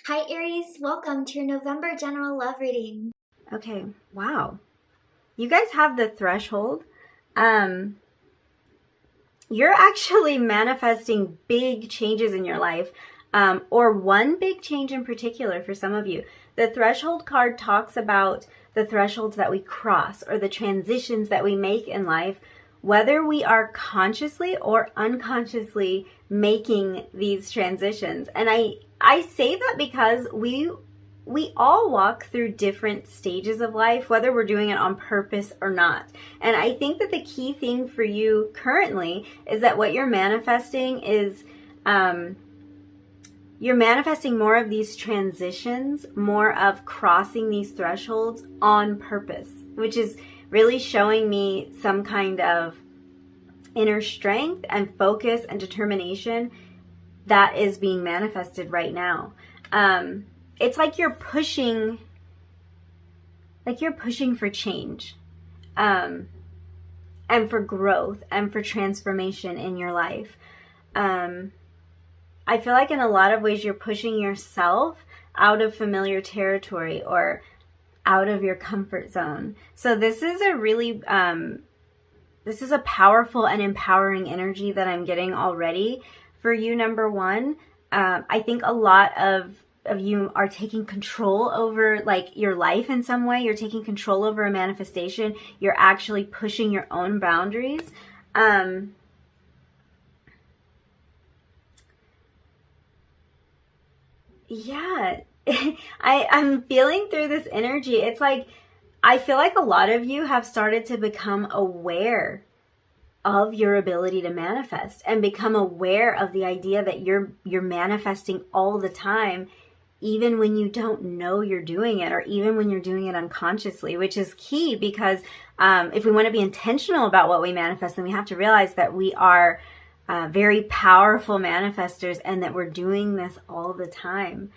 Hi Aries, welcome to your November general love reading. Okay, wow. You guys have the threshold. Um, you're actually manifesting big changes in your life, or one big change in particular for some of you. The threshold card talks about the thresholds that we cross or the transitions that we make in life, whether we are consciously or unconsciously making these transitions. And I say that because we all walk through different stages of life, whether we're doing it on purpose or not. And I think that the key thing for you currently is that what you're manifesting is you're manifesting more of these transitions, more of crossing these thresholds on purpose, which is really showing me some kind of inner strength and focus and determination that is being manifested right now. It's like you're pushing for change, and for growth and for transformation in your life. I feel like in a lot of ways you're pushing yourself out of familiar territory or out of your comfort zone. So this is a really this is a powerful and empowering energy that I'm getting already for you, number one. I think a lot of you are taking control over like your life in some way. You're taking control over a manifestation. You're actually pushing your own boundaries. Yeah, I'm feeling through this energy. It's like I feel like a lot of you have started to become aware of your ability to manifest and become aware of the idea that you're manifesting all the time, even when you don't know you're doing it, or even when you're doing it unconsciously, which is key because if we want to be intentional about what we manifest, then we have to realize that we are very powerful manifestors and that we're doing this all the time.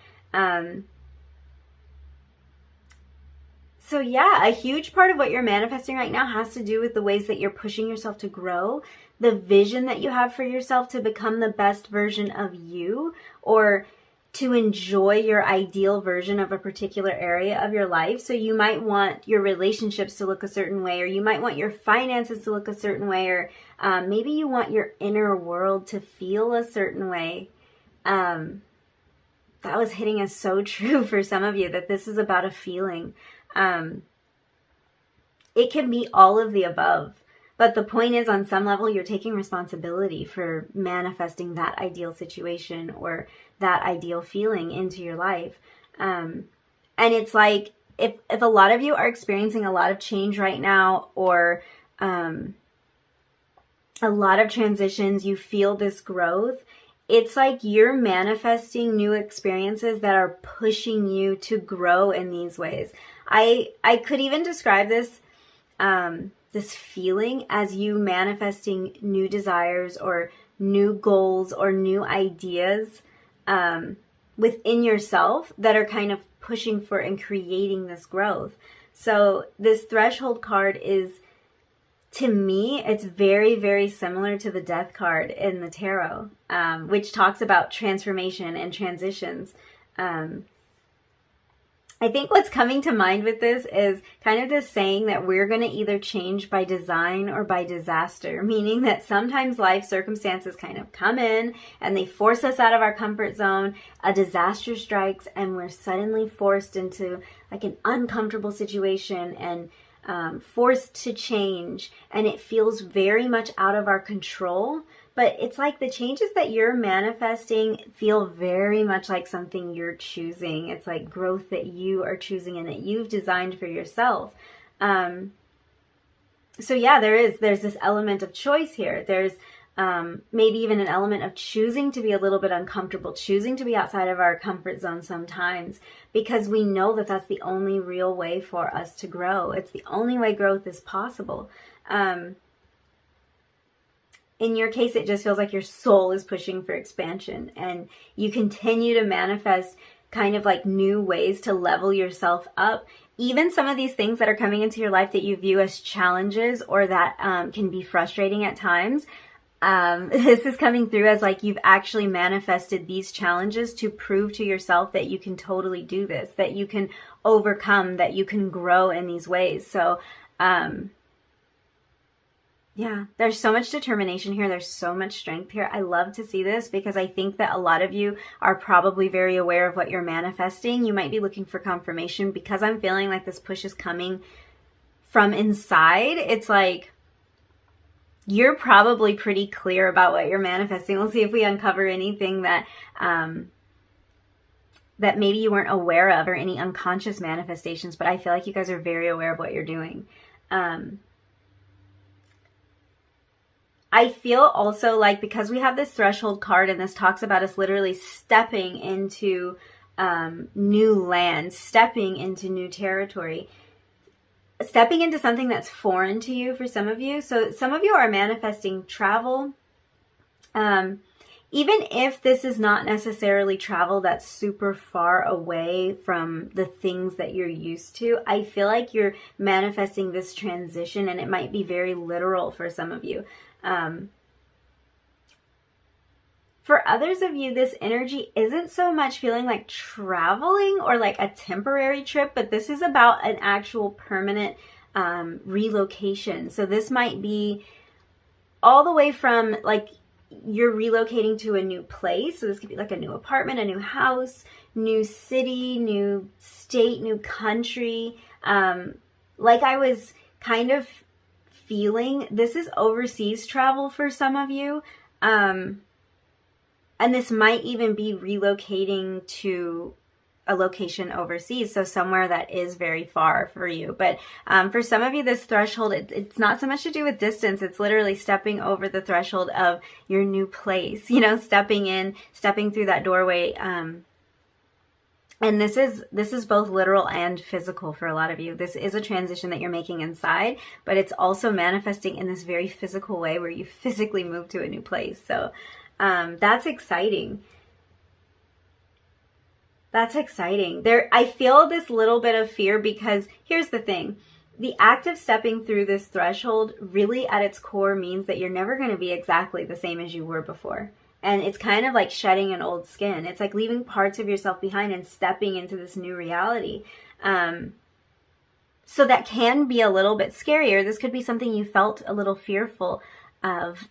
So yeah, a huge part of what you're manifesting right now has to do with the ways that you're pushing yourself to grow, the vision that you have for yourself to become the best version of you, or to enjoy your ideal version of a particular area of your life. So you might want your relationships to look a certain way, or you might want your finances to look a certain way, or maybe you want your inner world to feel a certain way. That was hitting us so true for some of you, that this is about a feeling. It can be all of the above, but the point is, on some level, you're taking responsibility for manifesting that ideal situation or that ideal feeling into your life. And it's like, if a lot of you are experiencing a lot of change right now, or a lot of transitions, you feel this growth, it's like you're manifesting new experiences that are pushing you to grow in these ways. I could even describe this this feeling as you manifesting new desires or new goals or new ideas within yourself that are kind of pushing for and creating this growth. So this threshold card is, to me, it's very, very similar to the death card in the tarot, which talks about transformation and transitions. I think what's coming to mind with this is kind of this saying that we're going to either change by design or by disaster, meaning that sometimes life circumstances kind of come in and they force us out of our comfort zone. A disaster strikes and we're suddenly forced into like an uncomfortable situation and forced to change, and it feels very much out of our control. But it's like the changes that you're manifesting feel very much like something you're choosing. It's like growth that you are choosing and that you've designed for yourself. So yeah, there's this element of choice here. There's maybe even an element of choosing to be a little bit uncomfortable, choosing to be outside of our comfort zone sometimes, because we know that that's the only real way for us to grow. It's the only way growth is possible. In your case, it just feels like your soul is pushing for expansion, and you continue to manifest kind of like new ways to level yourself up. Even some of these things that are coming into your life that you view as challenges or that can be frustrating at times, This is coming through as like you've actually manifested these challenges to prove to yourself that you can totally do this, that you can overcome, that you can grow in these ways. So, yeah, there's so much determination here. There's so much strength here. I love to see this because I think that a lot of you are probably very aware of what you're manifesting. You might be looking for confirmation because I'm feeling like this push is coming from inside. It's like you're probably pretty clear about what you're manifesting. We'll see if we uncover anything that that maybe you weren't aware of, or any unconscious manifestations, but I feel like you guys are very aware of what you're doing. I feel also like because we have this threshold card, and this talks about us literally stepping into new land, stepping into new territory, stepping into something that's foreign to you for some of you. So some of you are manifesting travel. Even if this is not necessarily travel that's super far away from the things that you're used to, I feel like you're manifesting this transition, and it might be very literal for some of you. For others of you, this energy isn't so much feeling like traveling or like a temporary trip, but this is about an actual permanent relocation. So this might be all the way from like you're relocating to a new place. So this could be like a new apartment, a new house, new city, new state, new country. Like I was kind of feeling, this is overseas travel for some of you. And this might even be relocating to a location overseas, so somewhere that is very far for you. But for some of you, this threshold, it's not so much to do with distance. It's literally stepping over the threshold of your new place, you know, stepping in, stepping through that doorway. And this is both literal and physical for a lot of you. This is a transition that you're making inside, but it's also manifesting in this very physical way where you physically move to a new place. So that's exciting. That's exciting. I feel this little bit of fear because here's the thing. The act of stepping through this threshold really at its core means that you're never going to be exactly the same as you were before. And it's kind of like shedding an old skin. It's like leaving parts of yourself behind and stepping into this new reality. So that can be a little bit scarier. This could be something you felt a little fearful of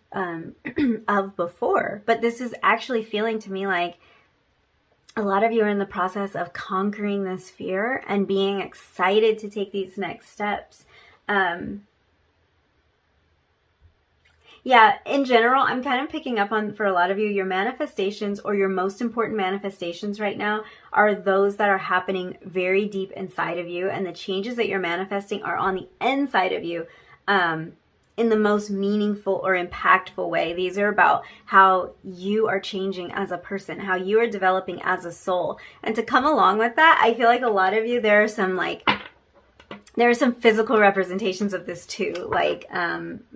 before. But this is actually feeling to me like a lot of you are in the process of conquering this fear and being excited to take these next steps. Yeah, in general, I'm kind of picking up on, for a lot of you, your manifestations or your most important manifestations right now are those that are happening very deep inside of you. And the changes that you're manifesting are on the inside of you in the most meaningful or impactful way. These are about how you are changing as a person, how you are developing as a soul. And to come along with that, I feel like a lot of you, there are some physical representations of this too, like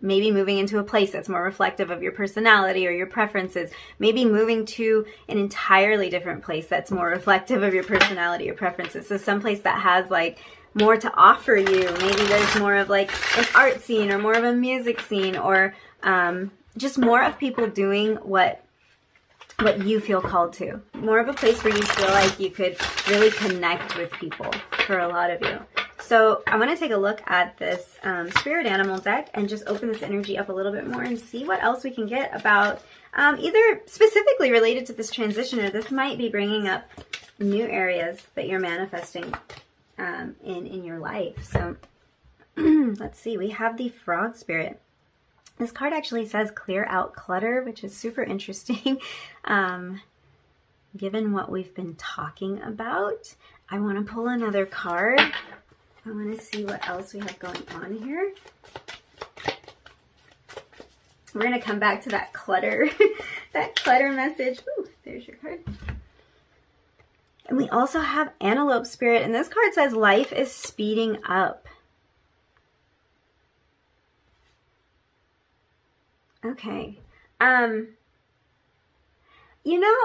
maybe moving into a place that's more reflective of your personality or your preferences, maybe moving to an entirely different place that's more reflective of your personality or preferences. So someplace that has like more to offer you. Maybe there's more of like an art scene or more of a music scene, or just more of people doing what you feel called to. More of a place where you feel like you could really connect with people for a lot of you. So I want to take a look at this spirit animal deck and just open this energy up a little bit more and see what else we can get about either specifically related to this transition, or this might be bringing up new areas that you're manifesting in your life. So let's see. We have the frog spirit. This card actually says clear out clutter, which is super interesting. Given what we've been talking about, I want to pull another card. I want to see what else we have going on here. We're going to come back to that clutter, that clutter message. Ooh, there's your card. And we also have antelope spirit. And this card says life is speeding up. Okay. You know,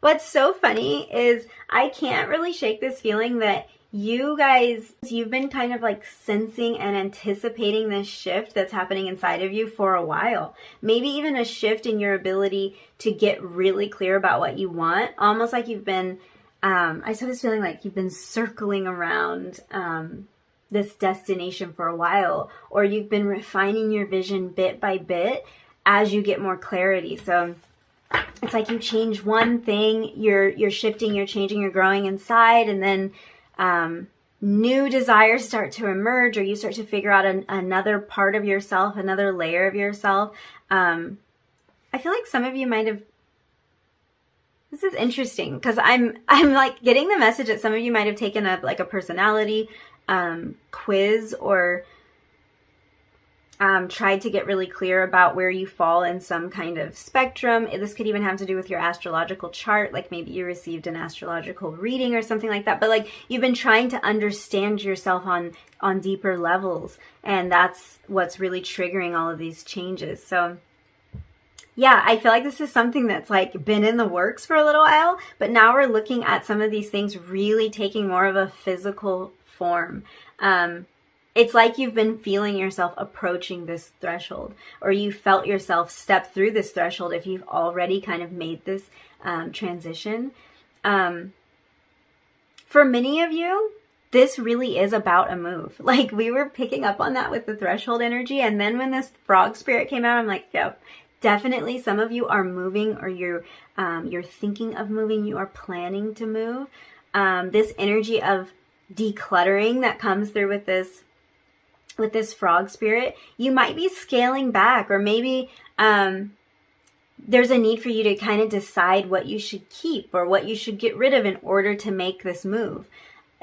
what's so funny is I can't really shake this feeling that you guys, you've been kind of like sensing and anticipating this shift that's happening inside of you for a while. Maybe even a shift in your ability to get really clear about what you want. Almost like you've been, I just have this feeling like you've been circling around this destination for a while, or you've been refining your vision bit by bit as you get more clarity. So it's like you change one thing, you're shifting, you're changing, you're growing inside, and then new desires start to emerge, or you start to figure out another part of yourself, another layer of yourself. I feel like some of you might have, this is interesting because I'm like getting the message that some of you might have taken a personality quiz, or tried to get really clear about where you fall in some kind of spectrum. This could even have to do with your astrological chart, like maybe you received an astrological reading or something like that. But like you've been trying to understand yourself on deeper levels, and that's what's really triggering all of these changes. So yeah, I feel like this is something that's like been in the works for a little while, but now we're looking at some of these things really taking more of a physical form. It's like you've been feeling yourself approaching this threshold, or you felt yourself step through this threshold if you've already kind of made this transition. For many of you, this really is about a move. Like we were picking up on that with the threshold energy. And then when this frog spirit came out, I'm like, yep, definitely some of you are moving, or you're thinking of moving, you are planning to move. This energy of decluttering that comes through with this frog spirit, you might be scaling back, or maybe there's a need for you to kind of decide what you should keep or what you should get rid of in order to make this move.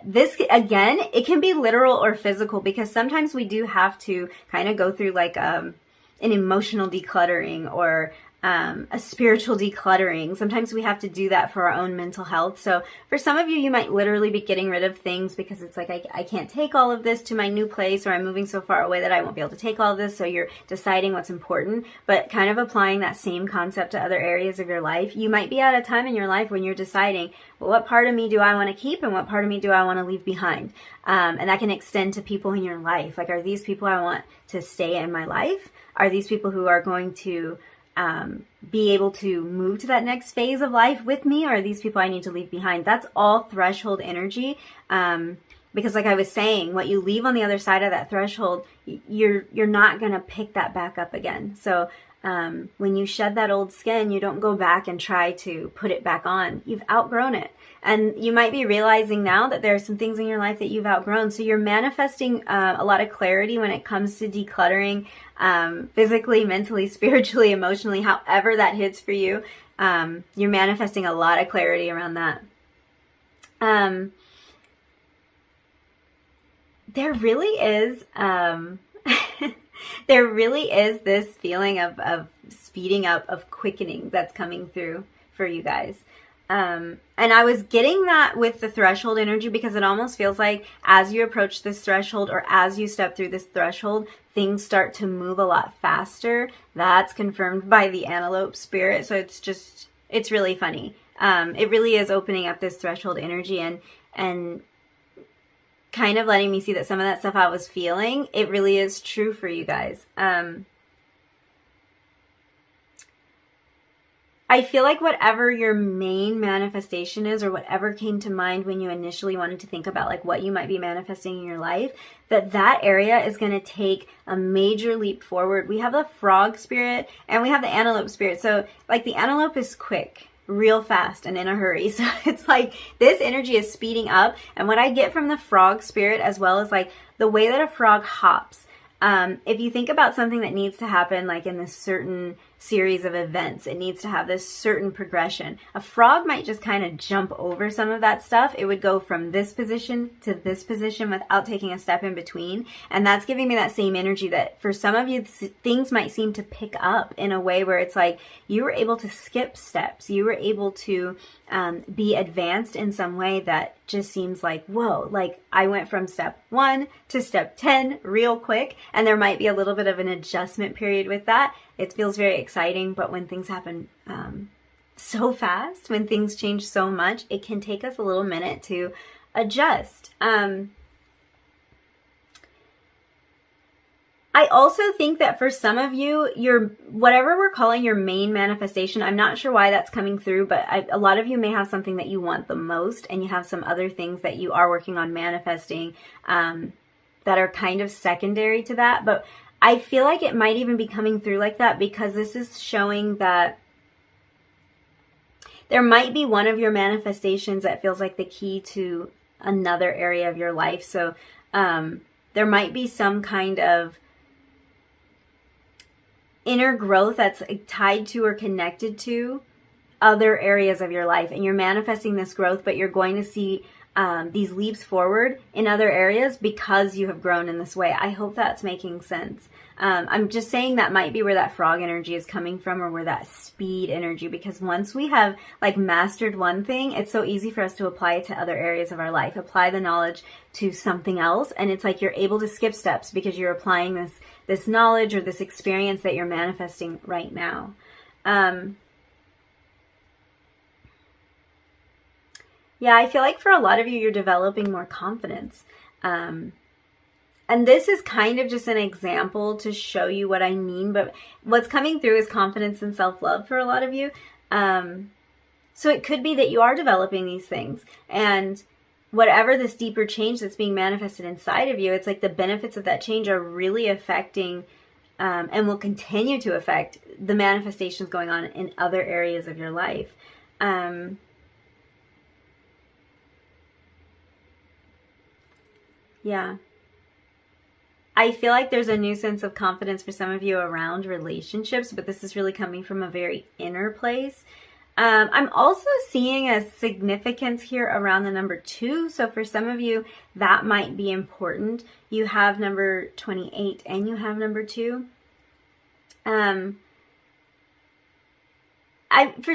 This, again, it can be literal or physical, because sometimes we do have to kind of go through like an emotional decluttering, or a spiritual decluttering. Sometimes we have to do that for our own mental health. So for some of you, you might literally be getting rid of things because it's like, I can't take all of this to my new place, or I'm moving so far away that I won't be able to take all of this. So you're deciding what's important, but kind of applying that same concept to other areas of your life. You might be at a time in your life when you're deciding, well, what part of me do I want to keep, and what part of me do I want to leave behind? And that can extend to people in your life. Like, are these people I want to stay in my life? Are these people who are going to be able to move to that next phase of life with me, or are these people I need to leave behind? That's all threshold energy. Because like I was saying, what you leave on the other side of that threshold, you're not going to pick that back up again. So when you shed that old skin, you don't go back and try to put it back on. You've outgrown it. And you might be realizing now that there are some things in your life that you've outgrown. So you're manifesting a lot of clarity when it comes to decluttering, physically, mentally, spiritually, emotionally, however that hits for you. You're manifesting a lot of clarity around that. There really is there really is this feeling of speeding up, of quickening that's coming through for you guys. And I was getting that with the threshold energy, because it almost feels like as you approach this threshold, or as you step through this threshold, things start to move a lot faster. That's confirmed by the antelope spirit. So it's really funny. It really is opening up this threshold energy and kind of letting me see that some of that stuff I was feeling, it really is true for you guys. I feel like whatever your main manifestation is, or whatever came to mind when you initially wanted to think about like what you might be manifesting in your life, that area is going to take a major leap forward. We have the frog spirit and we have the antelope spirit. So like the antelope is quick, real fast, and in a hurry. So it's like this energy is speeding up. And what I get from the frog spirit, as well as like the way that a frog hops, if you think about something that needs to happen like in this certain series of events, it needs to have this certain progression. A frog might just kind of jump over some of that stuff. It would go from this position to this position without taking a step in between. And that's giving me that same energy that for some of you, things might seem to pick up in a way where it's like you were able to skip steps. You were able to be advanced in some way that just seems like, whoa, like I went from step 1 to step 10 real quick. And there might be a little bit of an adjustment period with that. It feels very exciting, but when things happen so fast, when things change so much, it can take us a little minute to adjust. I also think that for some of you, your whatever we're calling your main manifestation, I'm not sure why that's coming through, but a lot of you may have something that you want the most, and you have some other things that you are working on manifesting that are kind of secondary to that. But I feel like it might even be coming through like that because this is showing that there might be one of your manifestations that feels like the key to another area of your life. So there might be some kind of inner growth that's tied to or connected to other areas of your life, and you're manifesting this growth, but you're going to see these leaps forward in other areas because you have grown in this way. I hope that's making sense. I'm just saying that might be where that frog energy is coming from, or where that speed energy, because once we have like mastered one thing, it's so easy for us to apply it to other areas of our life, apply the knowledge to something else. And it's like you're able to skip steps because you're applying this knowledge or this experience that you're manifesting right now. Yeah, I feel like for a lot of you, you're developing more confidence. And this is kind of just an example to show you what I mean, but what's coming through is confidence and self-love for a lot of you. So it could be that you are developing these things, and whatever this deeper change that's being manifested inside of you, it's like the benefits of that change are really affecting and will continue to affect the manifestations going on in other areas of your life. Yeah. I feel like there's a new sense of confidence for some of you around relationships, but this is really coming from a very inner place. I'm also seeing a significance here around the number 2. So for some of you, that might be important. You have number 28 and you have number 2. For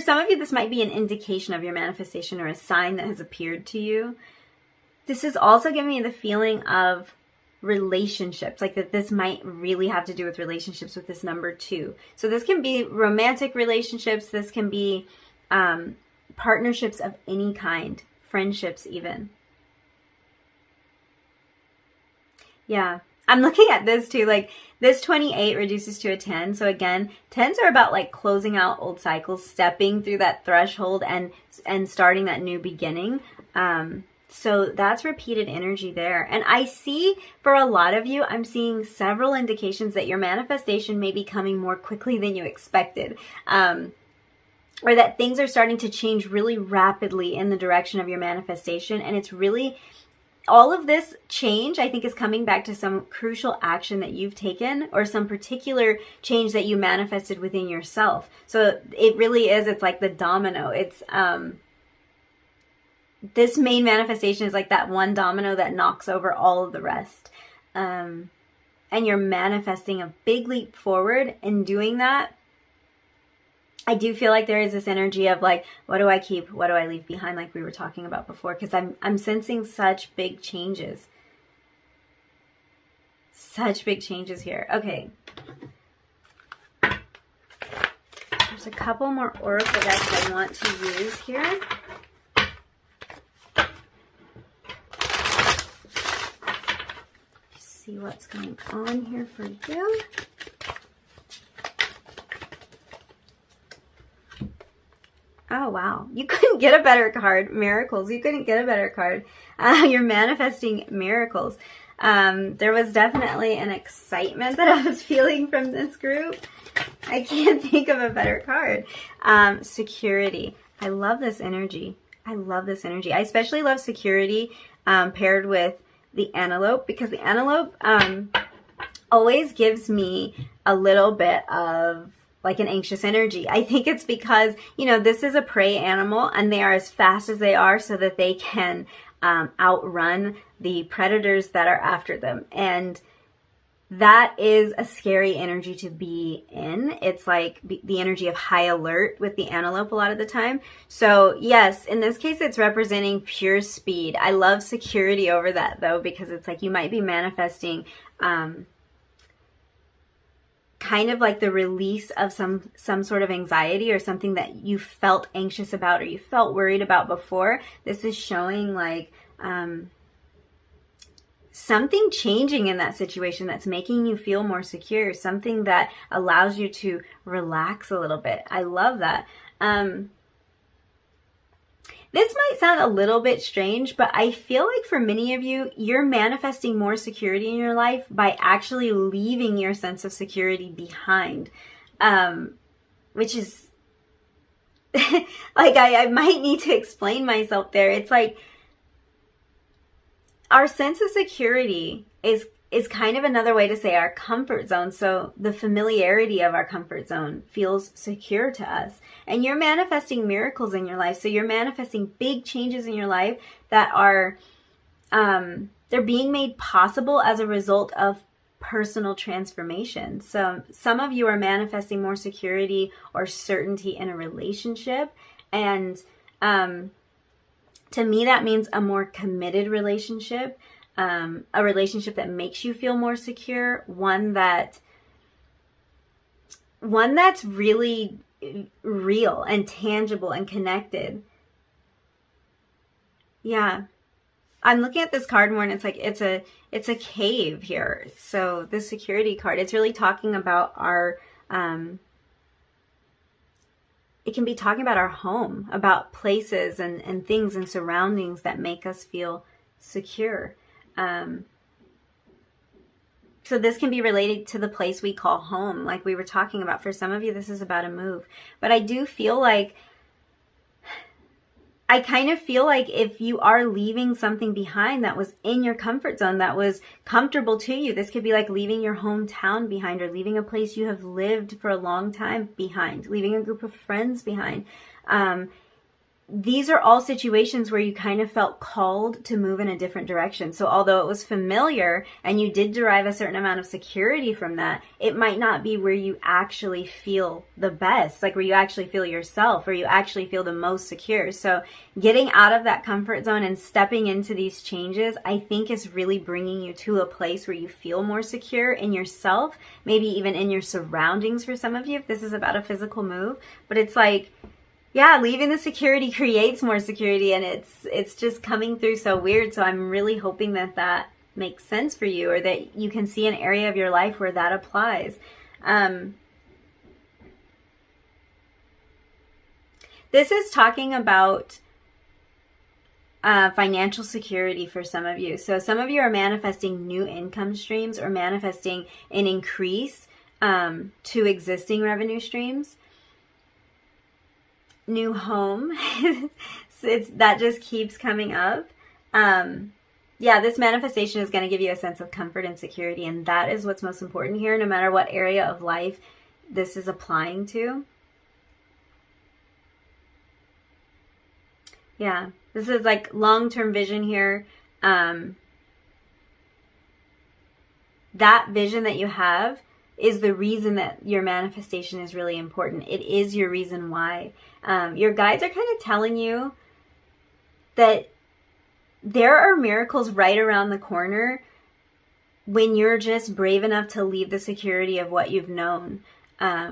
some of you, this might be an indication of your manifestation or a sign that has appeared to you. This is also giving me the feeling of relationships, like that this might really have to do with relationships with this number 2. So this can be romantic relationships. This can be partnerships of any kind, friendships even. Yeah, I'm looking at this too, like this 28 reduces to a 10. So again, 10s are about like closing out old cycles, stepping through that threshold and starting that new beginning. So that's repeated energy there. And I see for a lot of you, I'm seeing several indications that your manifestation may be coming more quickly than you expected. Or that things are starting to change really rapidly in the direction of your manifestation. And it's really, all of this change, I think, is coming back to some crucial action that you've taken or some particular change that you manifested within yourself. So it really is, it's like the domino. It's, this main manifestation is like that one domino that knocks over all of the rest. And you're manifesting a big leap forward in doing that. I do feel like there is this energy of like, what do I keep? What do I leave behind? Like we were talking about before, because I'm sensing such big changes. Such big changes here. Okay. There's a couple more oracle decks I want to use here. See what's going on here for you. Oh, wow. You couldn't get a better card. Miracles. You couldn't get a better card. You're manifesting miracles. There was definitely an excitement that I was feeling from this group. I can't think of a better card. Security. I love this energy. I love this energy. I especially love security paired with the antelope, because the antelope always gives me a little bit of like an anxious energy. I think it's because, you know, this is a prey animal and they are as fast as they are so that they can outrun the predators that are after them. And that is a scary energy to be in. It's like the energy of high alert with the antelope a lot of the time. So yes, in this case, it's representing pure speed. I love security over that though, because it's like you might be manifesting kind kind of like the release of some sort of anxiety or something that you felt anxious about or you felt worried about before. This is showing like something changing in that situation that's making you feel more secure, something that allows you to relax a little bit. I love that. This might sound a little bit strange, but I feel like for many of you, you're manifesting more security in your life by actually leaving your sense of security behind, which is like, I might need to explain myself there. It's like our sense of security is kind of another way to say our comfort zone. So the familiarity of our comfort zone feels secure to us. And you're manifesting miracles in your life. So you're manifesting big changes in your life that are, they're being made possible as a result of personal transformation. So some of you are manifesting more security or certainty in a relationship. And to me, that means a more committed relationship. A relationship that makes you feel more secure, one that's really real and tangible and connected. Yeah. I'm looking at this card more and it's like it's a cave here. So the security card, it's really talking about our it can be talking about our home, about places and things and surroundings that make us feel secure. So this can be related to the place we call home, like we were talking about. For some of you, this is about a move. But I do feel like, I kind of feel like if you are leaving something behind that was in your comfort zone, that was comfortable to you, this could be like leaving your hometown behind, or leaving a place you have lived for a long time behind, leaving a group of friends behind. These are all situations where you kind of felt called to move in a different direction. So although it was familiar and you did derive a certain amount of security from that, it might not be where you actually feel the best, like where you actually feel yourself, or you actually feel the most secure. So getting out of that comfort zone and stepping into these changes, I think is really bringing you to a place where you feel more secure in yourself, maybe even in your surroundings for some of you, if this is about a physical move. But it's like, yeah, leaving the security creates more security, and it's just coming through so weird. So I'm really hoping that that makes sense for you, or that you can see an area of your life where that applies. This is talking about financial security for some of you. So some of you are manifesting new income streams or manifesting an increase to existing revenue streams. New home, that just keeps coming up. Yeah, this manifestation is going to give you a sense of comfort and security, and that is what's most important here, no matter what area of life this is applying to. Yeah, this is like long-term vision here. That vision that you have is the reason that your manifestation is really important. It is your reason why. Your guides are kind of telling you that there are miracles right around the corner when you're just brave enough to leave the security of what you've known. Yeah.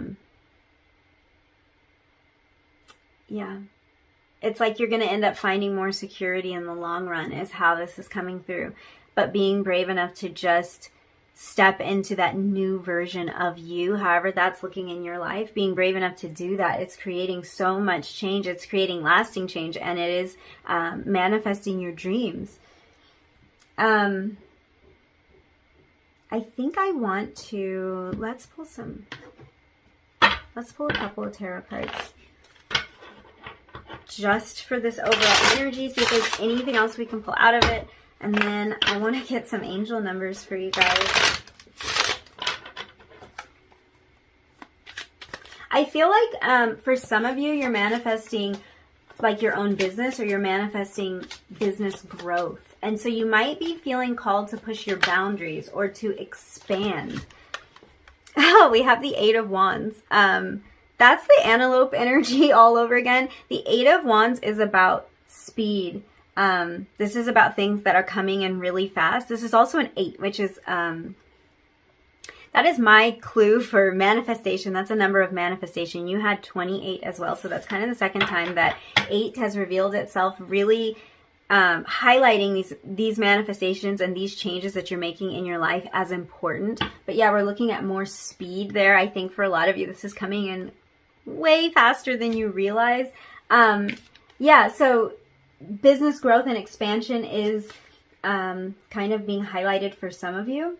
It's like you're going to end up finding more security in the long run is how this is coming through. But being brave enough to just step into that new version of you, however that's looking in your life, being brave enough to do that, it's creating so much change. It's creating lasting change, and it is manifesting your dreams. I think I want to, let's pull a couple of tarot cards just for this overall energy, see if there's anything else we can pull out of it. And then I want to get some angel numbers for you guys. I feel like for some of you, you're manifesting like your own business, or you're manifesting business growth. And so you might be feeling called to push your boundaries or to expand. Oh, we have the Eight of Wands. That's the antelope energy all over again. The Eight of Wands is about speed. This is about things that are coming in really fast. This is also an 8, which is That is my clue for manifestation. That's a number of manifestation. You had 28 as well. So that's kind of the second time that 8 has revealed itself, really highlighting these manifestations and these changes that you're making in your life as important. But yeah, we're looking at more speed there. I think for a lot of you, this is coming in way faster than you realize. Yeah, so business growth and expansion is kind of being highlighted for some of you.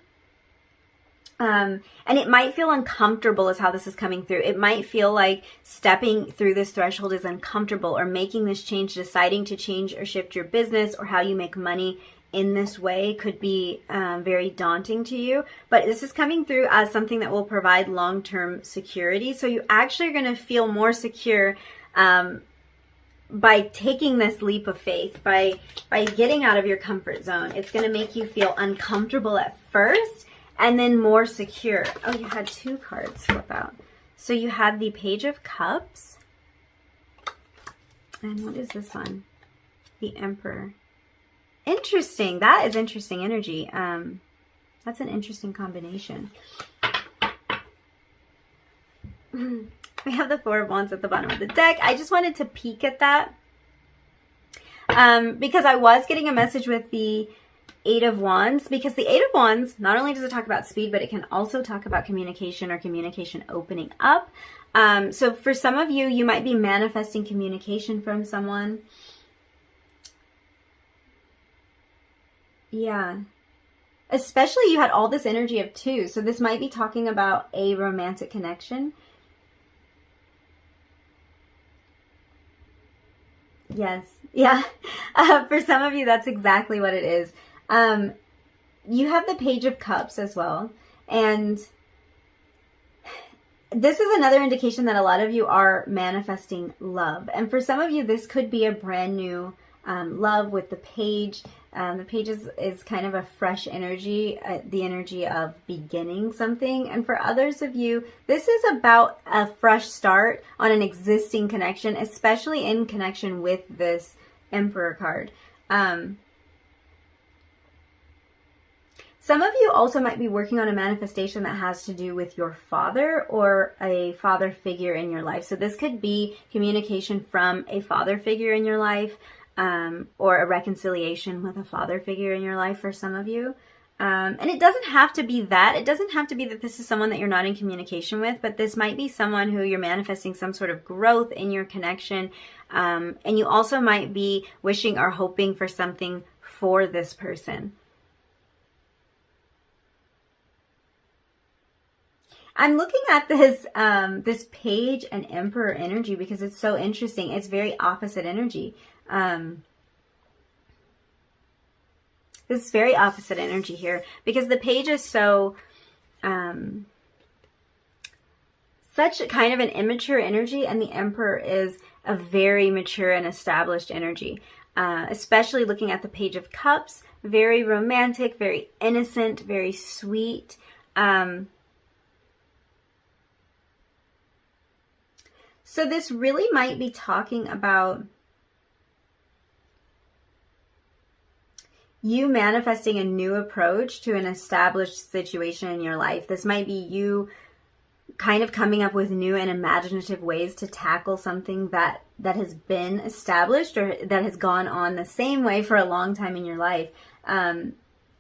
And it might feel uncomfortable is how this is coming through. It might feel like stepping through this threshold is uncomfortable, or making this change, deciding to change or shift your business or how you make money in this way could be very daunting to you. But this is coming through as something that will provide long-term security. So you actually are going to feel more secure by taking this leap of faith, by getting out of your comfort zone. It's going to make you feel uncomfortable at first, and then more secure. Oh, you had 2 cards flip out. So you had the Page of Cups. And what is this one? The Emperor. Interesting. That is interesting energy. That's an interesting combination. We have the 4 of Wands at the bottom of the deck. I just wanted to peek at that. Because I was getting a message with the 8 of Wands, because the 8 of Wands, not only does it talk about speed, but it can also talk about communication or communication opening up. So for some of you, you might be manifesting communication from someone. Yeah. Especially you had all this energy of 2. So this might be talking about a romantic connection. Yes. Yeah. For some of you, that's exactly what it is. You have the Page of Cups as well. And this is another indication that a lot of you are manifesting love. And for some of you, this could be a brand new love with the Page. The Page is kind of a fresh energy, the energy of beginning something. And for others of you, this is about a fresh start on an existing connection, especially in connection with this Emperor card. Some of you also might be working on a manifestation that has to do with your father or a father figure in your life. So this could be communication from a father figure in your life, or a reconciliation with a father figure in your life for some of you. And it doesn't have to be that. It doesn't have to be that this is someone that you're not in communication with, but this might be someone who you're manifesting some sort of growth in your connection. And you also might be wishing or hoping for something for this person. I'm looking at this this Page and Emperor energy because it's so interesting. It's very opposite energy. This is very opposite energy here because the Page is so such kind of an immature energy, and the Emperor is a very mature and established energy. Especially looking at the Page of Cups, very romantic, very innocent, very sweet. So this really might be talking about you manifesting a new approach to an established situation in your life. This might be you kind of coming up with new and imaginative ways to tackle something that has been established or that has gone on the same way for a long time in your life.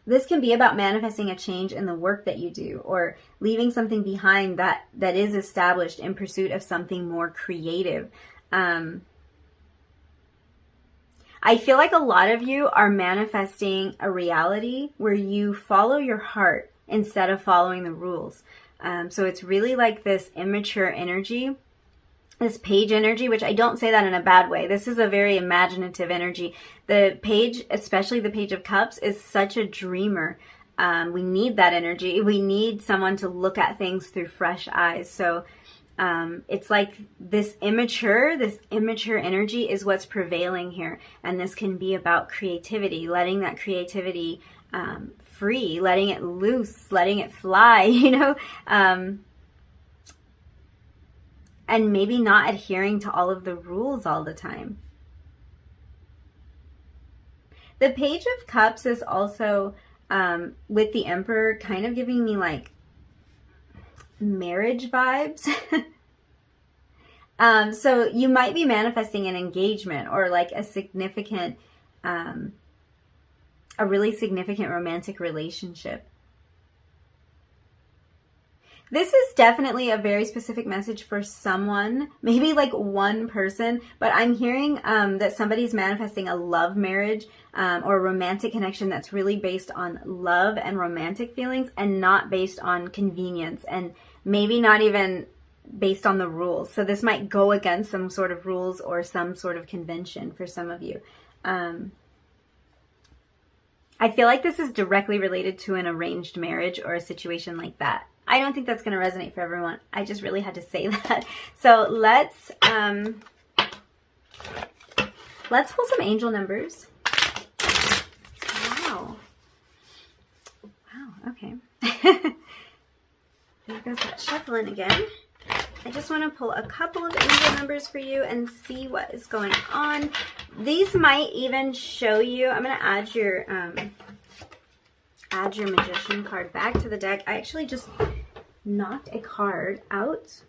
This can be about manifesting a change in the work that you do, or leaving something behind that is established in pursuit of something more creative. I feel like a lot of you are manifesting a reality where you follow your heart instead of following the rules. So it's really like this immature energy, this Page energy, which I don't say that in a bad way. This is a very imaginative energy. The Page, especially the Page of Cups, is such a dreamer. We need that energy. We need someone to look at things through fresh eyes. So it's like this immature energy is what's prevailing here. And this can be about creativity, letting that creativity free, letting it loose, letting it fly, and maybe not adhering to all of the rules all the time. The Page of Cups is also, with the Emperor, kind of giving me like marriage vibes. So you might be manifesting an engagement or like a significant, a really significant romantic relationship. This is definitely a very specific message for someone, maybe like one person, but I'm hearing that somebody's manifesting a love marriage or a romantic connection that's really based on love and romantic feelings and not based on convenience, and maybe not even based on the rules. So this might go against some sort of rules or some sort of convention for some of you. I feel like this is directly related to an arranged marriage or a situation like that. I don't think that's going to resonate for everyone. I just really had to say that. So let's pull some angel numbers. Wow. Wow, okay. There goes that shuffling again. I just want to pull a couple of angel numbers for you and see what is going on. These might even show you, I'm going to add your magician card back to the deck. I actually just knocked a card out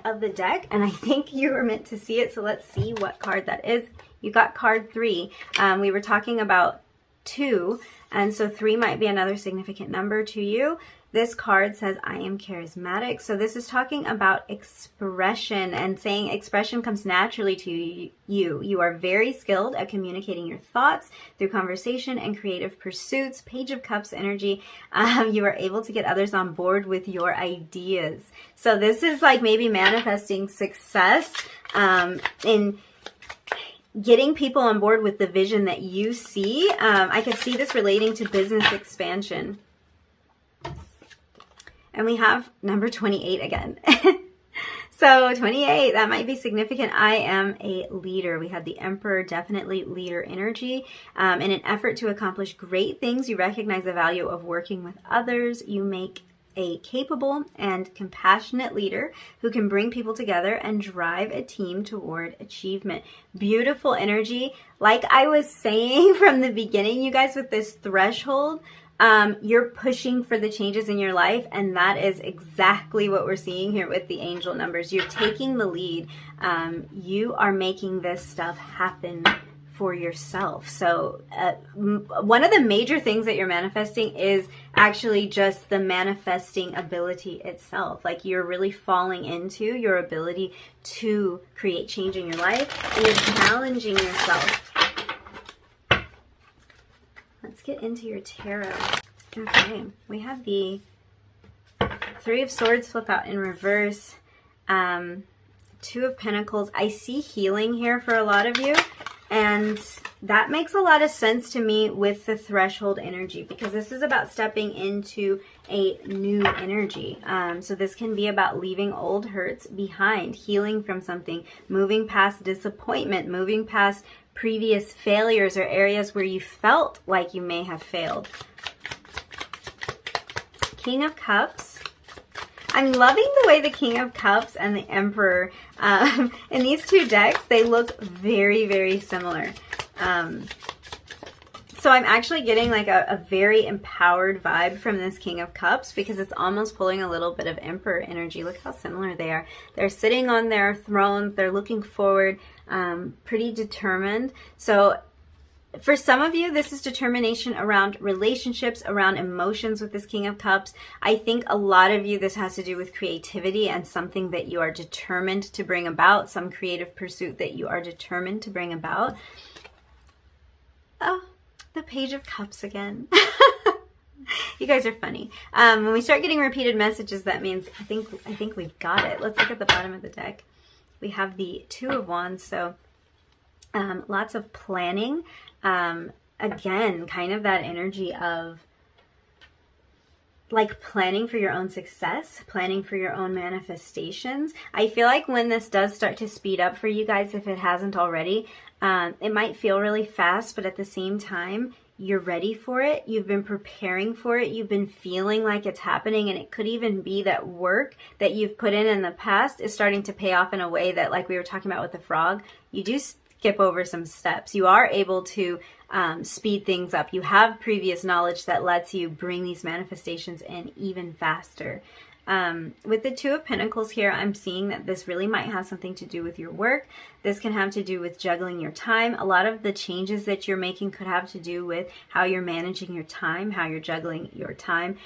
of the deck, and I think you were meant to see it, so let's see what card that is. You got card 3. We were talking about 2, and so 3 might be another significant number to you. This card says, I am charismatic. So this is talking about expression and saying expression comes naturally to you. You are very skilled at communicating your thoughts through conversation and creative pursuits. Page of Cups energy. You are able to get others on board with your ideas. So this is like maybe manifesting success in getting people on board with the vision that you see. I could see this relating to business expansion. And we have number 28 again. So 28, that might be significant. I am a leader. We had the Emperor, definitely leader energy. In an effort to accomplish great things, you recognize the value of working with others. You make a capable and compassionate leader who can bring people together and drive a team toward achievement. Beautiful energy. Like I was saying from the beginning, you guys, with this threshold, you're pushing for the changes in your life, and that is exactly what we're seeing here with the angel numbers. You're taking the lead. You are making this stuff happen for yourself. So one of the major things that you're manifesting is actually just the manifesting ability itself. Like you're really falling into your ability to create change in your life, and you're challenging yourself. Let's get into your tarot. Okay, we have the 3 of Swords flip out in reverse, 2 of Pentacles. I see healing here for a lot of you, and that makes a lot of sense to me with the threshold energy, because this is about stepping into a new energy. So this can be about leaving old hurts behind, healing from something, moving past disappointment, moving past previous failures or areas where you felt like you may have failed. King of Cups. I'm loving the way the King of Cups and the Emperor, in these 2 decks, they look very, very similar. So I'm actually getting like a very empowered vibe from this King of Cups, because it's almost pulling a little bit of Emperor energy. Look how similar they are. They're sitting on their thrones. They're looking forward, pretty determined. So for some of you, this is determination around relationships, around emotions with this King of Cups. I think a lot of you, this has to do with creativity and something that you are determined to bring about, some creative pursuit that you are determined to bring about. Oh, the Page of Cups again. You guys are funny. When we start getting repeated messages, that means I think we've got it. Let's look at the bottom of the deck. We have the 2 of Wands, so lots of planning. Again, kind of that energy of like planning for your own success, planning for your own manifestations. I feel like when this does start to speed up for you guys, if it hasn't already, it might feel really fast, but at the same time, you're ready for it. You've been preparing for it. You've been feeling like it's happening, and it could even be that work that you've put in the past is starting to pay off in a way that, like we were talking about with the frog, you do skip over some steps. You are able to speed things up. You have previous knowledge that lets you bring these manifestations in even faster. With the Two of Pentacles here, I'm seeing that this really might have something to do with your work. This can have to do with juggling your time. A lot of the changes that you're making could have to do with how you're managing your time, how you're juggling your time.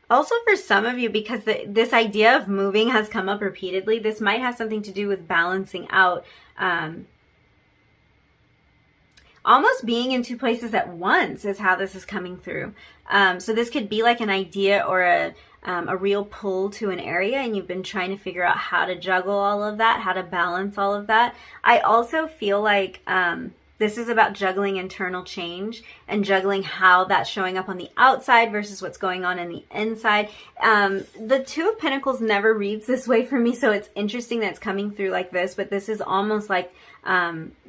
Also, for some of you, because this idea of moving has come up repeatedly, this might have something to do with balancing out, almost being in two places at once is how this is coming through. So this could be like an idea or a real pull to an area, and you've been trying to figure out how to juggle all of that, how to balance all of that. I also feel like this is about juggling internal change and juggling how that's showing up on the outside versus what's going on in the inside. The Two of Pentacles never reads this way for me, so it's interesting that it's coming through like this, but this is almost like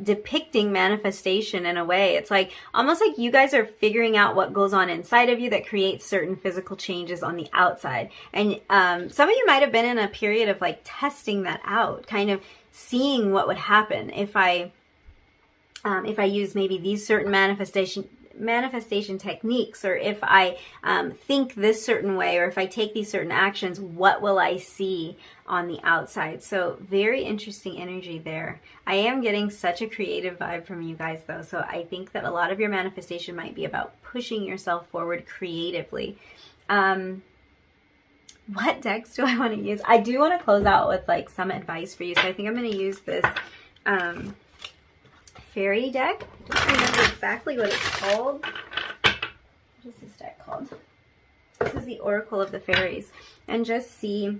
depicting manifestation in a way. It's like almost like you guys are figuring out what goes on inside of you that creates certain physical changes on the outside. And some of you might have been in a period of like testing that out, kind of seeing what would happen if I use maybe these certain manifestation techniques, or if I think this certain way, or if I take these certain actions, what will I see on the outside? So very interesting energy there. I am getting such a creative vibe from you guys though. So I think that a lot of your manifestation might be about pushing yourself forward creatively. What decks do I want to use? I do want to close out with like some advice for you. So I think I'm going to use this fairy deck. I don't remember exactly what it's called. What is this deck called? This is the Oracle of the Fairies. And just see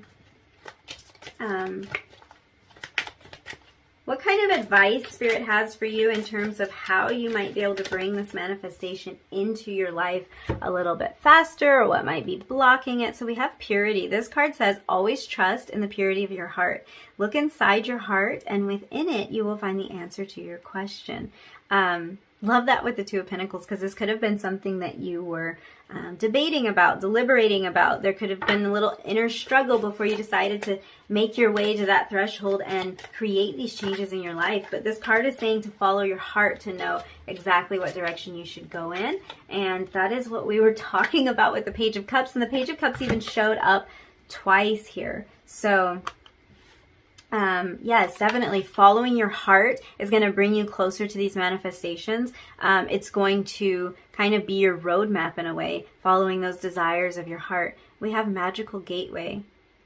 what kind of advice Spirit has for you in terms of how you might be able to bring this manifestation into your life a little bit faster, or what might be blocking it. So we have purity. This card says, always trust in the purity of your heart. Look inside your heart, and within it, you will find the answer to your question. Love that with the Two of Pentacles, because this could have been something that you were debating about, deliberating about. There could have been a little inner struggle before you decided to make your way to that threshold and create these changes in your life. But this card is saying to follow your heart, to know exactly what direction you should go in. And that is what we were talking about with the Page of Cups. And the Page of Cups even showed up twice here. So yes, definitely following your heart is going to bring you closer to these manifestations. It's going to kind of be your roadmap in a way, following those desires of your heart. We have Magical Gateway.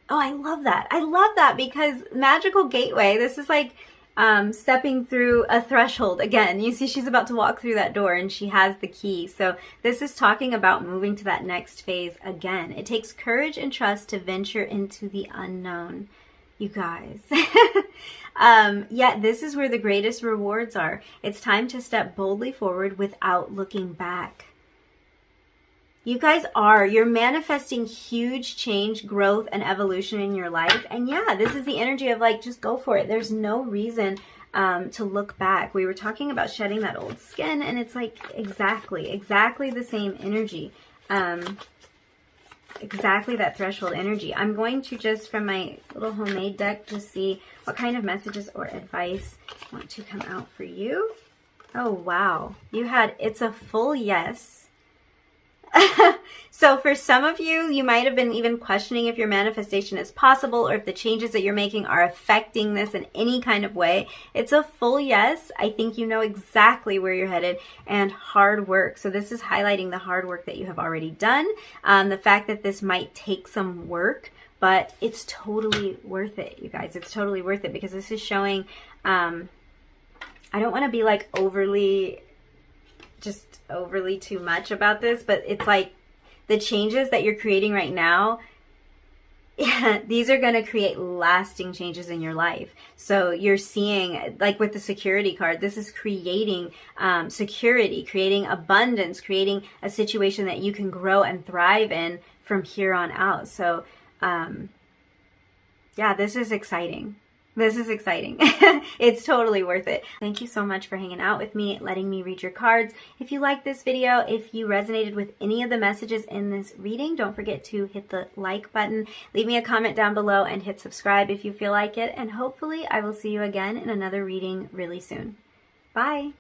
Oh, I love that. I love that, because Magical Gateway, this is like stepping through a threshold. Again, you see she's about to walk through that door and she has the key. So this is talking about moving to that next phase again. It takes courage and trust to venture into the unknown. You guys. Yeah, this is where the greatest rewards are. It's time to step boldly forward without looking back. You guys you're manifesting huge change, growth, and evolution in your life. And yeah, this is the energy of like, just go for it. There's no reason to look back. We were talking about shedding that old skin, and it's like exactly the same energy. Exactly that threshold energy. I'm going to just, from my little homemade deck, just see what kind of messages or advice want to come out for you. Oh, wow. You had, it's a full yes. So for some of you, you might have been even questioning if your manifestation is possible, or if the changes that you're making are affecting this in any kind of way. It's a full yes. I think you know exactly where you're headed, and hard work. So this is highlighting the hard work that you have already done. The fact that this might take some work, but it's totally worth it, you guys. It's totally worth it, because this is showing, I don't want to be like overly too much about this, but it's like the changes that you're creating right now, these are going to create lasting changes in your life. So you're seeing, like with the security card, this is creating security, creating abundance, creating a situation that you can grow and thrive in from here on out. So yeah, this is exciting. This is exciting. It's totally worth it. Thank you so much for hanging out with me, letting me read your cards. If you liked this video, if you resonated with any of the messages in this reading, don't forget to hit the like button, leave me a comment down below, and hit subscribe if you feel like it. And hopefully I will see you again in another reading really soon. Bye.